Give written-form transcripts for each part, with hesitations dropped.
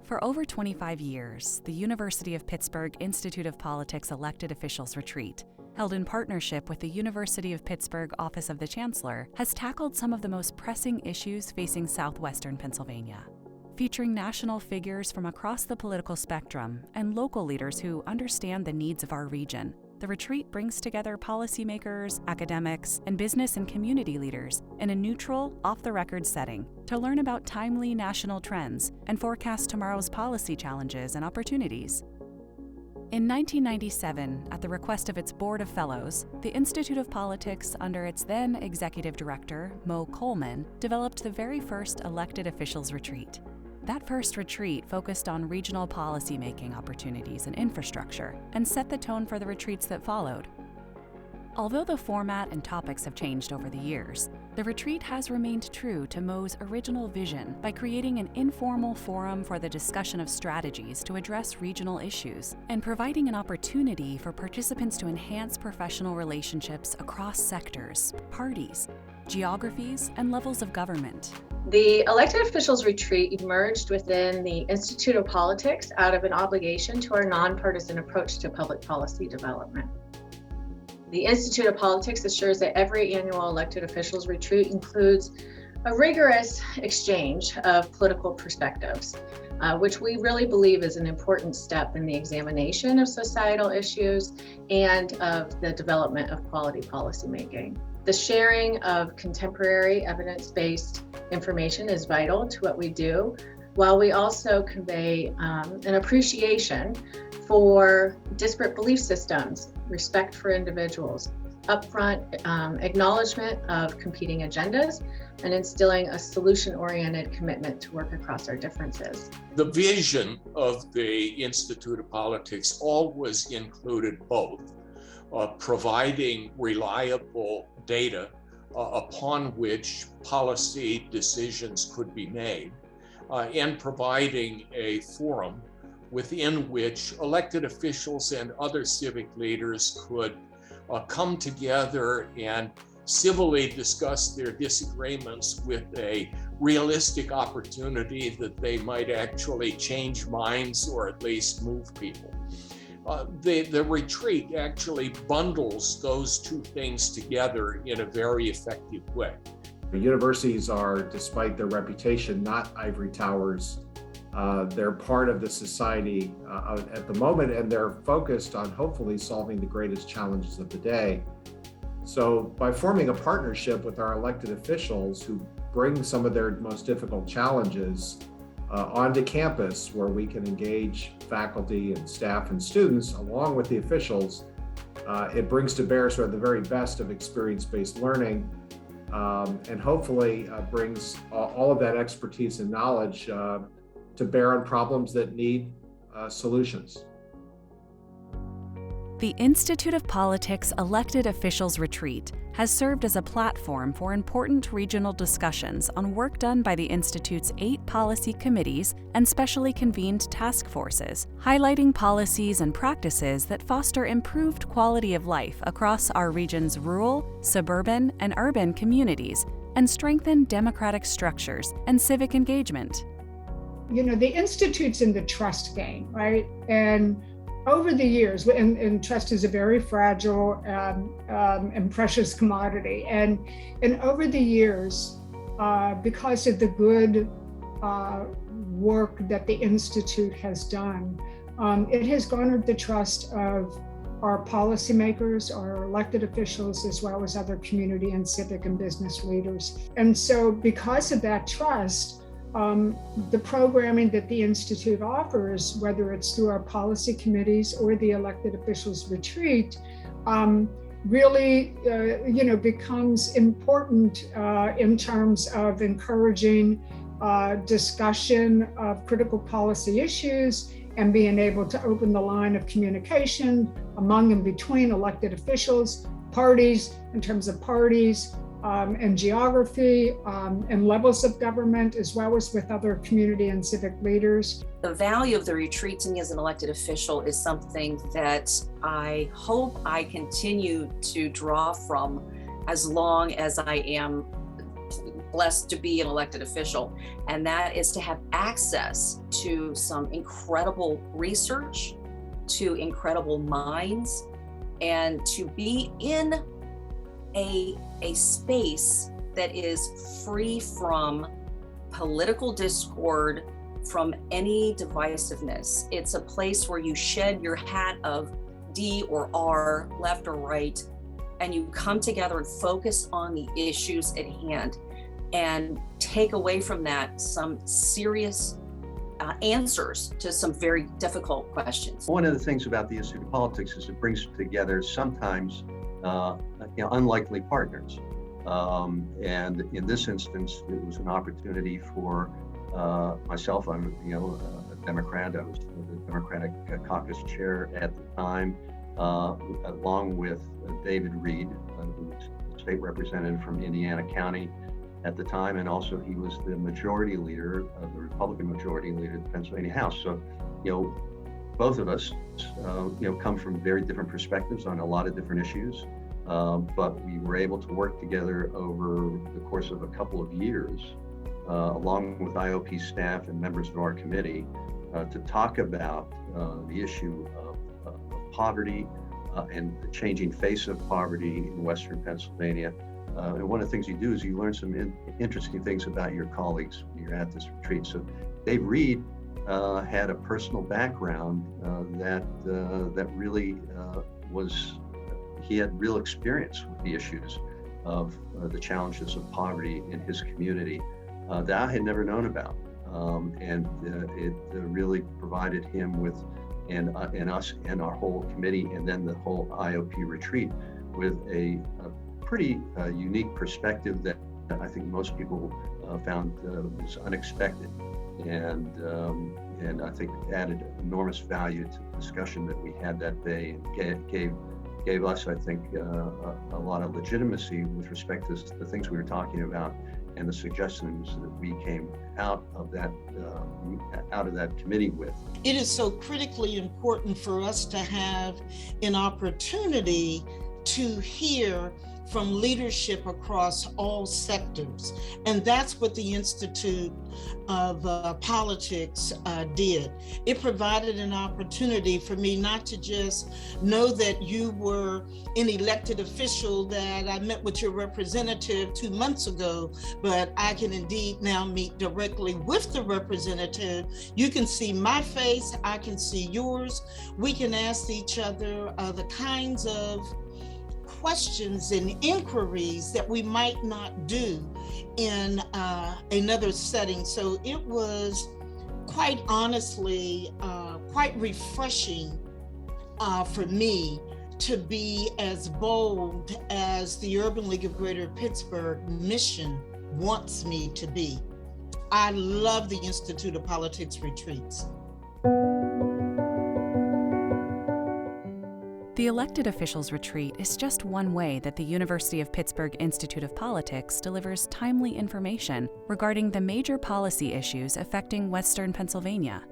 For over 25 years, the University of Pittsburgh Institute of Politics Elected Officials Retreat, held in partnership with the University of Pittsburgh Office of the Chancellor, has tackled some of the most pressing issues facing southwestern Pennsylvania. Featuring national figures from across the political spectrum and local leaders who understand the needs of our region, the retreat brings together policymakers, academics, and business and community leaders in a neutral, off-the-record setting to learn about timely national trends and forecast tomorrow's policy challenges and opportunities. In 1997, at the request of its Board of Fellows, the Institute of Politics, under its then Executive Director, Mo Coleman, developed the very first elected officials retreat. That first retreat focused on regional policymaking opportunities and infrastructure and set the tone for the retreats that followed. Although the format and topics have changed over the years, the retreat has remained true to Mo's original vision by creating an informal forum for the discussion of strategies to address regional issues and providing an opportunity for participants to enhance professional relationships across sectors, parties, geographies, and levels of government. The elected officials retreat emerged within the Institute of Politics out of an obligation to our nonpartisan approach to public policy development. The Institute of Politics assures that every annual elected officials retreat includes a rigorous exchange of political perspectives, which we really believe is an important step in the examination of societal issues and of the development of quality policymaking. The sharing of contemporary evidence-based information is vital to what we do, while we also convey an appreciation for disparate belief systems, respect for individuals, upfront acknowledgement of competing agendas, and instilling a solution-oriented commitment to work across our differences. The vision of the Institute of Politics always included both providing reliable data upon which policy decisions could be made, and providing a forum within which elected officials and other civic leaders could come together and civilly discuss their disagreements with a realistic opportunity that they might actually change minds or at least move people. The retreat actually bundles those two things together in a very effective way. Universities are, despite their reputation, not ivory towers. They're part of the society at the moment, and they're focused on hopefully solving the greatest challenges of the day. So by forming a partnership with our elected officials who bring some of their most difficult challenges onto campus, where we can engage faculty and staff and students along with the officials, it brings to bear sort of the very best of experience-based learning, and hopefully brings all of that expertise and knowledge to bear on problems that need solutions. The Institute of Politics Elected Officials Retreat has served as a platform for important regional discussions on work done by the Institute's 8 policy committees and specially convened task forces, highlighting policies and practices that foster improved quality of life across our region's rural, suburban, and urban communities and strengthen democratic structures and civic engagement. You know, the Institute's in the trust game, right? And over the years, and trust is a very fragile and precious commodity. And over the years, because of the good work that the Institute has done, it has garnered the trust of our policymakers, our elected officials, as well as other community and civic and business leaders. And so because of that trust, the programming that the Institute offers, whether it's through our policy committees or the elected officials retreat, really becomes important in terms of encouraging discussion of critical policy issues and being able to open the line of communication among and between elected officials, parties, in terms of parties, and geography, and levels of government, as well as with other community and civic leaders. The value of the retreat to me as an elected official is something that I hope I continue to draw from as long as I am blessed to be an elected official, and that is to have access to some incredible research, to incredible minds, and to be in a space that is free from political discord, from any divisiveness. It's a place where you shed your hat of D or R, left or right, and you come together and focus on the issues at hand and take away from that some serious answers to some very difficult questions. One of the things about the Institute of Politics is it brings together sometimes unlikely partners. And in this instance, it was an opportunity for myself. I'm a Democrat. I was the Democratic caucus chair at the time, along with David Reed, who was the state representative from Indiana County at the time, and also he was the majority leader of the Republican majority leader of the Pennsylvania House. So, both of us, come from very different perspectives on a lot of different issues, but we were able to work together over the course of a couple of years, along with IOP staff and members of our committee, to talk about the issue of poverty and the changing face of poverty in Western Pennsylvania. And one of the things you do is you learn some interesting things about your colleagues when you're at this retreat. So Dave Reed had a personal background that really he had real experience with the issues of the challenges of poverty in his community that I had never known about. And it really provided him with, and us and our whole committee, and then the whole IOP retreat, with a pretty unique perspective that I think most people found was unexpected, and I think added enormous value to the discussion that we had that day, and gave us, I think, a lot of legitimacy with respect to the things we were talking about and the suggestions that we came out of that committee with. It is so critically important for us to have an opportunity to hear from leadership across all sectors. And that's what the Institute of Politics did. It provided an opportunity for me not to just know that you were an elected official, that I met with your representative 2 months ago, but I can indeed now meet directly with the representative. You can see my face, I can see yours. We can ask each other the kinds of questions and inquiries that we might not do in another setting. So it was quite honestly quite refreshing for me to be as bold as the Urban League of Greater Pittsburgh mission wants me to be. I love the Institute of Politics retreats. The Elected Officials Retreat is just one way that the University of Pittsburgh Institute of Politics delivers timely information regarding the major policy issues affecting Western Pennsylvania.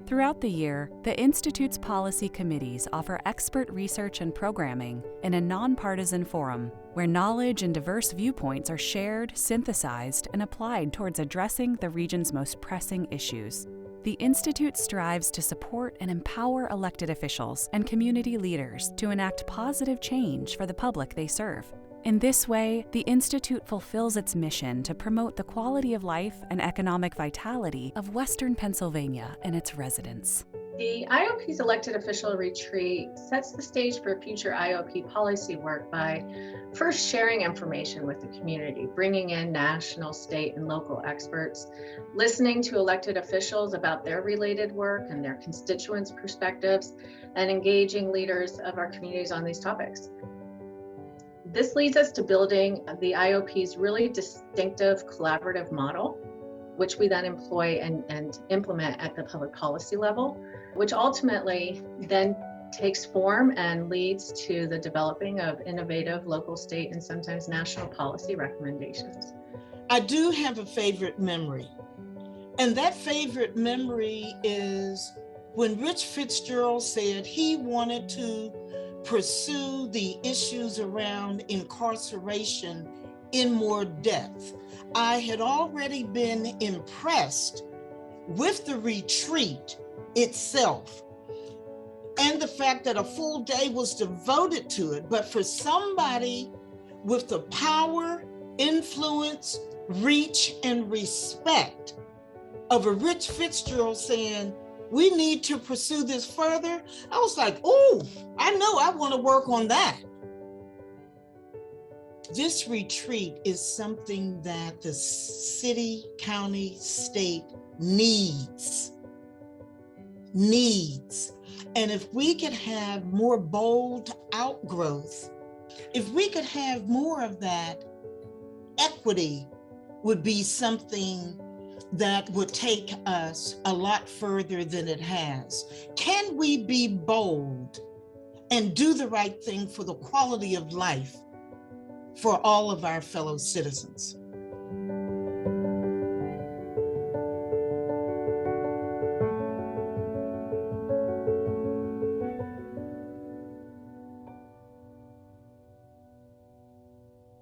Throughout the year, the Institute's policy committees offer expert research and programming in a nonpartisan forum where knowledge and diverse viewpoints are shared, synthesized, and applied towards addressing the region's most pressing issues. The Institute strives to support and empower elected officials and community leaders to enact positive change for the public they serve. In this way, the Institute fulfills its mission to promote the quality of life and economic vitality of Western Pennsylvania and its residents. The IOP's Elected Official Retreat sets the stage for future IOP policy work by first sharing information with the community, bringing in national, state, and local experts, listening to elected officials about their related work and their constituents' perspectives, and engaging leaders of our communities on these topics. This leads us to building the IOP's really distinctive collaborative model, which we then employ and implement at the public policy level, which ultimately then takes form and leads to the developing of innovative local, state, and sometimes national policy recommendations. I do have a favorite memory, and that favorite memory is when Rich Fitzgerald said he wanted to pursue the issues around incarceration in more depth. I had already been impressed with the retreat itself and the fact that a full day was devoted to it. But for somebody with the power, influence, reach, and respect of a Rich Fitzgerald saying, we need to pursue this further, I was like, oh, I know I want to work on that. This retreat is something that the city, county, state needs. And if we could have more bold outgrowth, if we could have more of that, equity would be something that would take us a lot further than it has. Can we be bold and do the right thing for the quality of life for all of our fellow citizens?